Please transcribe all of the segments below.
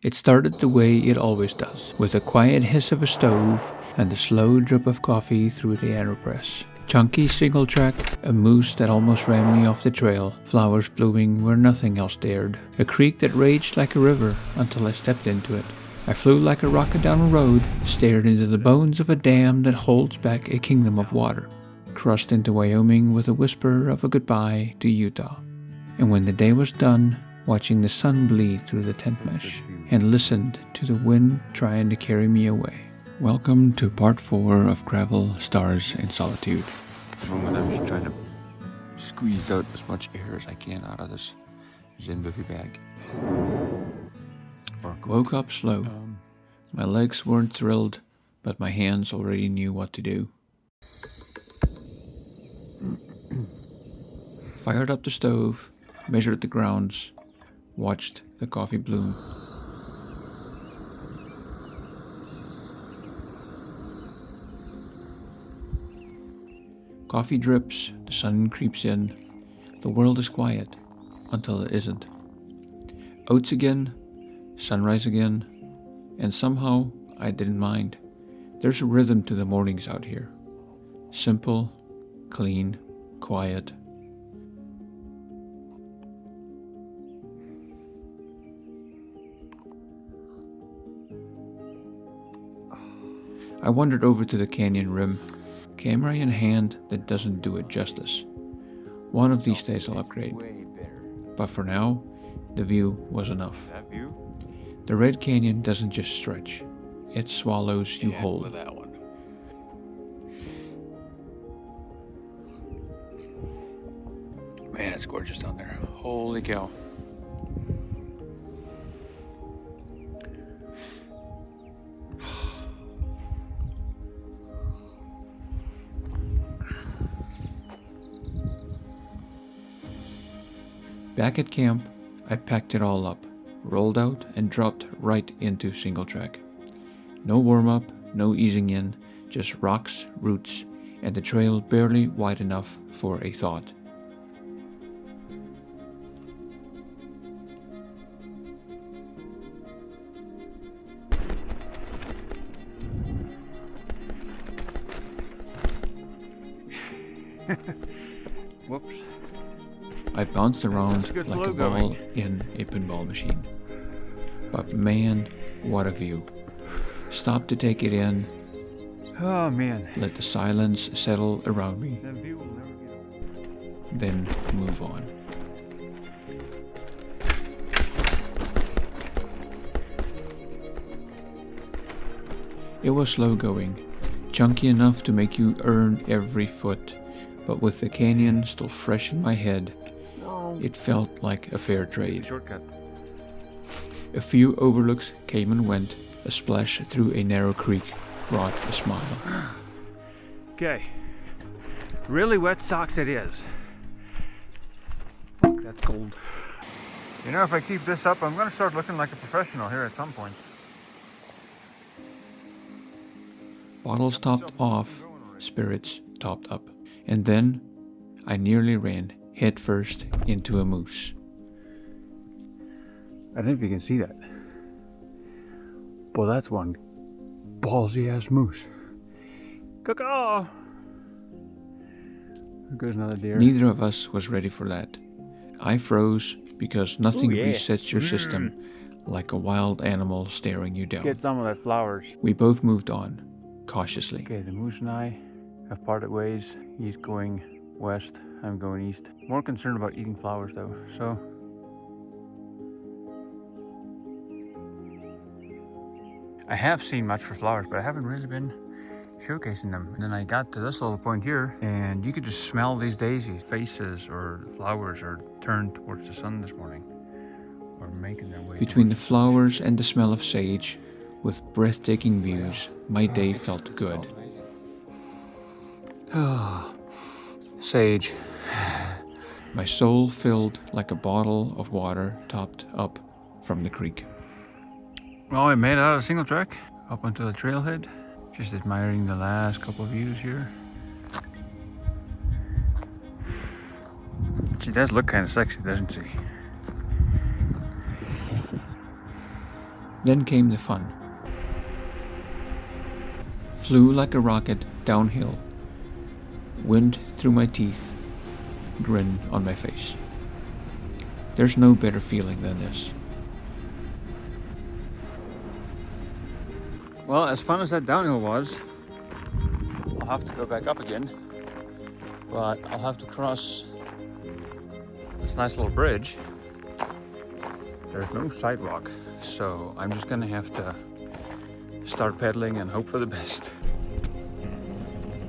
It started the way it always does, with a quiet hiss of a stove and a slow drip of coffee through the AeroPress. Chunky single track, a moose that almost ran me off the trail, flowers blooming where nothing else dared, a creek that raged like a river until I stepped into it. I flew like a rocket down a road, stared into the bones of a dam that holds back a kingdom of water, crossed into Wyoming with a whisper of a goodbye to Utah. And when the day was done, watching the sun bleed through the tent mesh, and listened to the wind trying to carry me away. Welcome to part 4 of Gravel, Stars, and Solitude. At the moment I'm just trying to squeeze out as much air as I can out of this Zinbuffy bag. Woke up slow. My legs weren't thrilled, but my hands already knew what to do. Fired up the stove, measured the grounds, watched the coffee bloom. Coffee drips, the sun creeps in, the world is quiet, until it isn't. Oats again, sunrise again, and somehow I didn't mind. There's a rhythm to the mornings out here. Simple, clean, quiet. I wandered over to the canyon rim. Camera in hand, that doesn't do it justice. One of these days I'll upgrade. But for now, the view was enough. The Red Canyon doesn't just stretch, it swallows you whole. Man, it's gorgeous down there. Holy cow. Back at camp, I packed it all up, rolled out, and dropped right into single track. No warm-up, no easing in, just rocks, roots, and the trail barely wide enough for a thought. Whoops. I bounced around good like flow a ball going. in a pinball machine. But man, what a view. Stopped to take it in, Oh man. let the silence settle around me, That view will never get old. then move on. It was slow going, chunky enough to make you earn every foot, but with the canyon still fresh in my head, it felt like a fair trade. Shortcut. A few overlooks came and went. A splash through a narrow creek brought a smile. Okay. Really wet socks it is. Fuck, that's cold. You know, if I keep this up, I'm gonna start looking like a professional here at some point. Bottles topped off, spirits topped up. And then I nearly ran headfirst into a moose. I don't know if you can see that. Well, that's one ballsy ass moose. Caw-caw! There goes another deer. Neither of us was ready for that. I froze because nothing resets your system like a wild animal staring you down. Get some of that flowers. We both moved on, cautiously. Okay, the moose and I have parted ways. He's going west, I'm going east. More concerned about eating flowers though, so. I have seen much for flowers, but I haven't really been showcasing them. And then I got to this little point here, and you could just smell these daisies. Faces or flowers are turned towards the sun this morning, or making their way. Between the flowers and the smell of sage, with breathtaking views, my day felt good. Ah, sage. My soul filled like a bottle of water topped up from the creek. Well, I made it out of single track up onto the trailhead. Just admiring the last couple of views here. She does look kind of sexy, doesn't she? Then came the fun. Flew like a rocket downhill, wind through my teeth, grin on my face. There's no better feeling than this. Well, as fun as that downhill was, I'll have to go back up again, but I'll have to cross this nice little bridge. There's no sidewalk, so I'm just gonna have to start pedaling and hope for the best.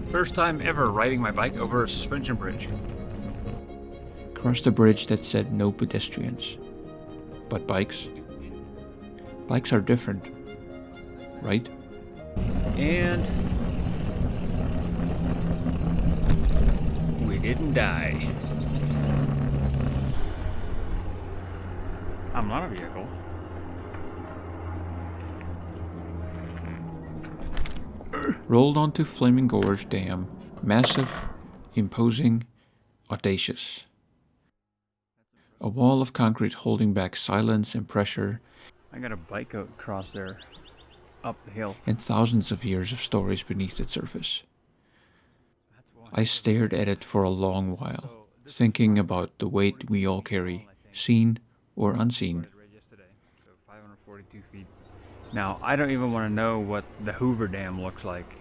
First time ever riding my bike over a suspension bridge. Crossed a bridge that said no pedestrians. But bikes? Bikes are different, right? And we didn't die. I'm not a vehicle. Rolled onto Flaming Gorge Dam. Massive, imposing, audacious. A wall of concrete holding back silence and pressure. I got a bike out across there, up the hill. And thousands of years of stories beneath its surface. I stared at it for a long while, thinking about the weight we all carry, seen or unseen. 542 feet. Now, I don't even want to know what the Hoover Dam looks like.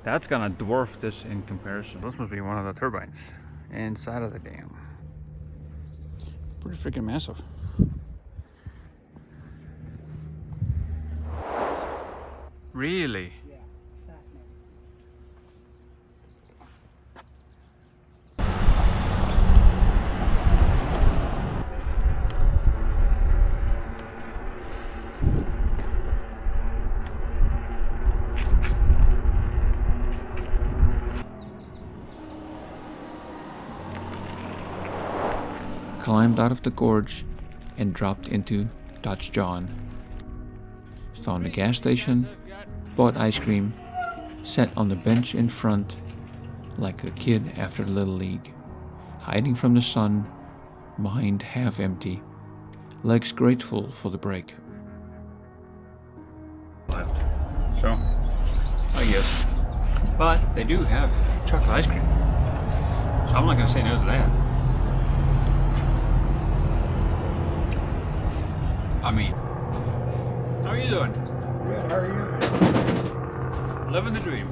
That's gonna dwarf this in comparison. This must be one of the turbines inside of the dam. Pretty freaking massive. Really? Yeah, fascinating. Climbed out of the gorge and dropped into Dutch John. Found a gas station, bought ice cream, sat on the bench in front like a kid after Little League, hiding from the sun, mind half empty, legs grateful for the break. Left. So, I guess. But they do have chocolate ice cream. So I'm not going to say no to that. I mean, how are you doing? Good, how are you? Living the dream.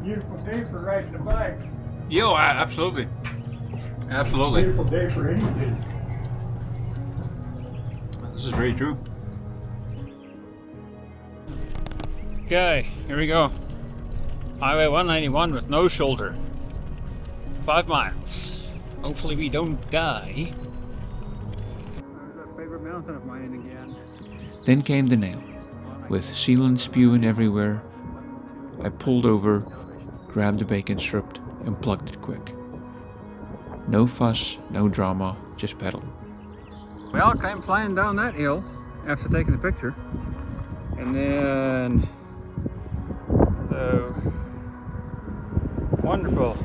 Beautiful day for riding a bike. Yo, absolutely. Absolutely. Beautiful day for anything. This is very true. Okay, here we go. Highway 191 with no shoulder. 5 miles. Hopefully we don't die. There's that favorite mountain of mine again. Then came the nail. With sealant spewing everywhere, I pulled over, grabbed the bacon strip, and plugged it quick. No fuss, no drama, just pedal. Well, I came flying down that hill after taking the picture. And then... wonderful.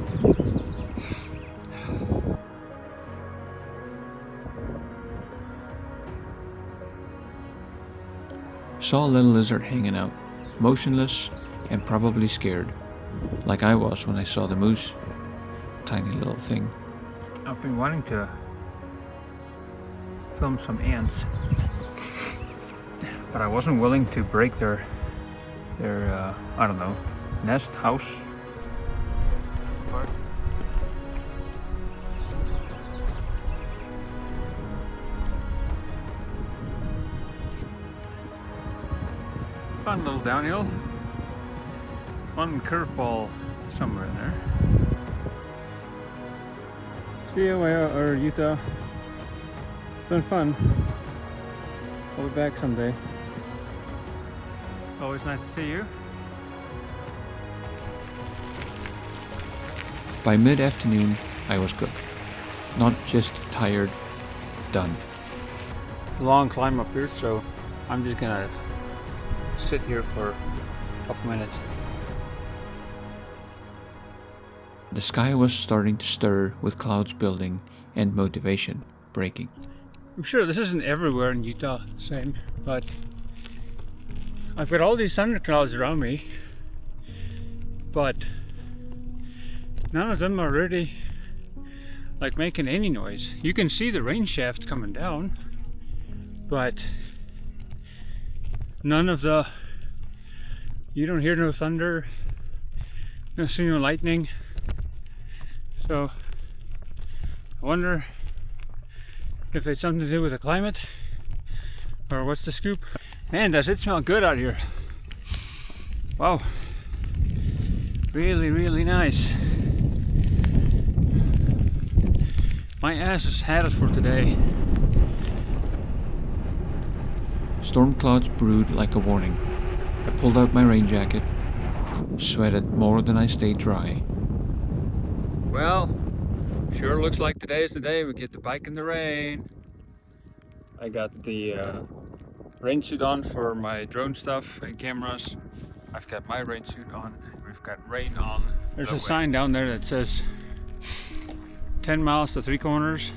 Saw a little lizard hanging out, motionless and probably scared, like I was when I saw the moose. Tiny little thing. I've been wanting to film some ants, but I wasn't willing to break their I don't know, nest, house. Fun little downhill. One curveball somewhere in there. See you, or Utah. It's been fun. I'll be back someday. It's always nice to see you. By mid-afternoon, I was good. Not just tired, done. It's a long climb up here, so I'm just gonna sit here for a couple minutes. The sky was starting to stir with clouds building and motivation breaking. I'm sure this isn't everywhere in Utah the same, but I've got all these thunderclouds around me, but none of them are really like making any noise. You can see the rain shafts coming down, but none of the, you don't hear no thunder, you don't see no lightning. So I wonder if it's something to do with the climate or what's the scoop. Man, does it smell good out here. Wow, really, really nice. My ass has had it for today. Storm clouds brewed like a warning. I pulled out my rain jacket, sweated more than I stayed dry. Well, sure looks like today's the day we get to bike in the rain. I got the rain suit on for my drone stuff and cameras. I've got my rain suit on. We've got rain on. There's a sign down there that says 10 miles to 3 corners,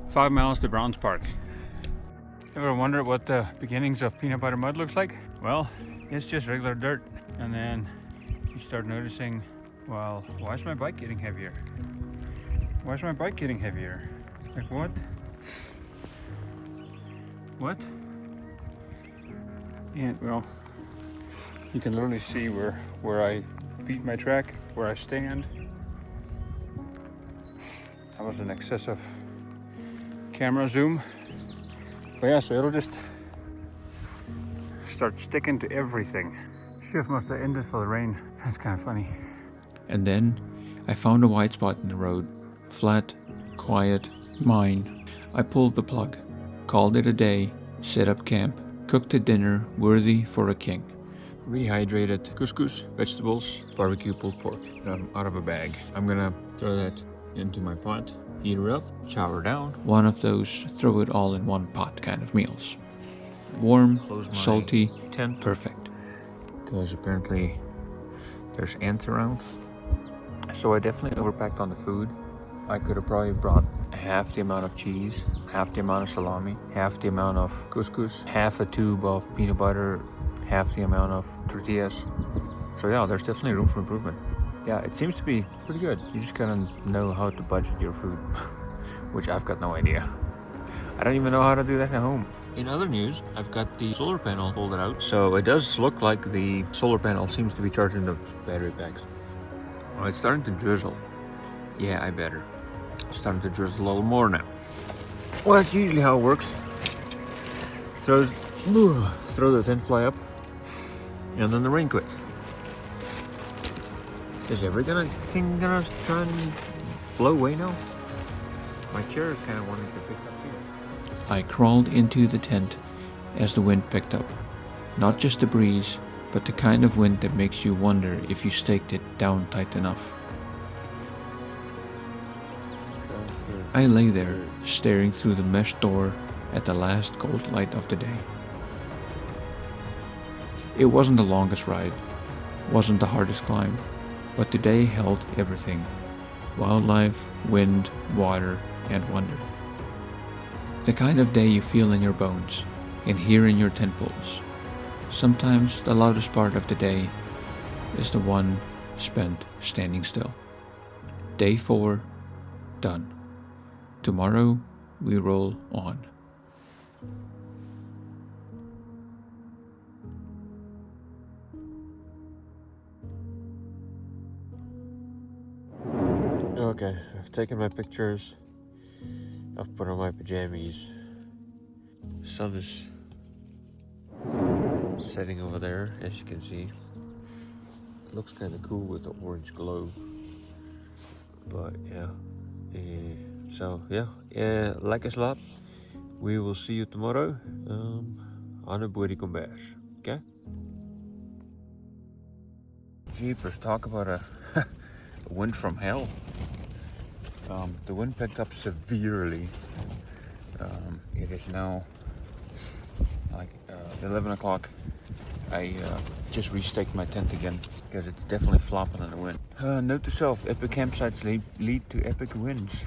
5 miles to Browns Park. Ever wonder what the beginnings of peanut butter mud looks like? Well, it's just regular dirt. And then you start noticing, well, why is my bike getting heavier? Why is my bike getting heavier? Like what? What? And well, you can literally see where I beat my track, where I stand. That was an excessive camera zoom. But yeah, so it'll just start sticking to everything. Shift must have ended for the rain. That's kind of funny. And then I found a white spot in the road. Flat, quiet, mine. I pulled the plug, called it a day, set up camp, cooked a dinner worthy for a king. Rehydrated couscous, vegetables, barbecue pulled pork out of a bag. I'm gonna throw that into my pot, heat her up, chow her down. One of those throw it all in one pot kind of meals. Warm, salty, tent. perfect. Because apparently there's ants around. So I definitely overpacked on the food. I could have probably brought half the amount of cheese, half the amount of salami, half the amount of couscous, half a tube of peanut butter, half the amount of tortillas. So yeah, there's definitely room for improvement. Yeah, it seems to be pretty good. You just gotta know how to budget your food, which I've got no idea. I don't even know how to do that at home. In other news, I've got the solar panel folded out. So it does look like the solar panel seems to be charging the battery packs. Oh, it's starting to drizzle. Yeah, I better. It's starting to drizzle a little more now. Well, that's usually how it works. Throw the thin fly up, and then the rain quits. Is everything gonna try and blow away now? My chair is kind of wanting to pick up here. I crawled into the tent as the wind picked up. Not just the breeze, but the kind of wind that makes you wonder if you staked it down tight enough. I lay there, staring through the mesh door at the last gold light of the day. It wasn't the longest ride, wasn't the hardest climb, but today held everything: wildlife, wind, water, and wonder. The kind of day you feel in your bones and hear in your tent poles. Sometimes the loudest part of the day is the one spent standing still. Day 4, done. Tomorrow we roll on. Okay, I've taken my pictures. I've put on my pajamas. Sun is setting over there, as you can see. It looks kind of cool with the orange glow. But yeah. Like a slap. We will see you tomorrow on a booty combash. Okay? Jeepers, talk about a wind from hell. The wind picked up severely. It is now like 11 o'clock I just restaked my tent again because it's definitely flopping in the wind. Note to self, epic campsites lead to epic winds.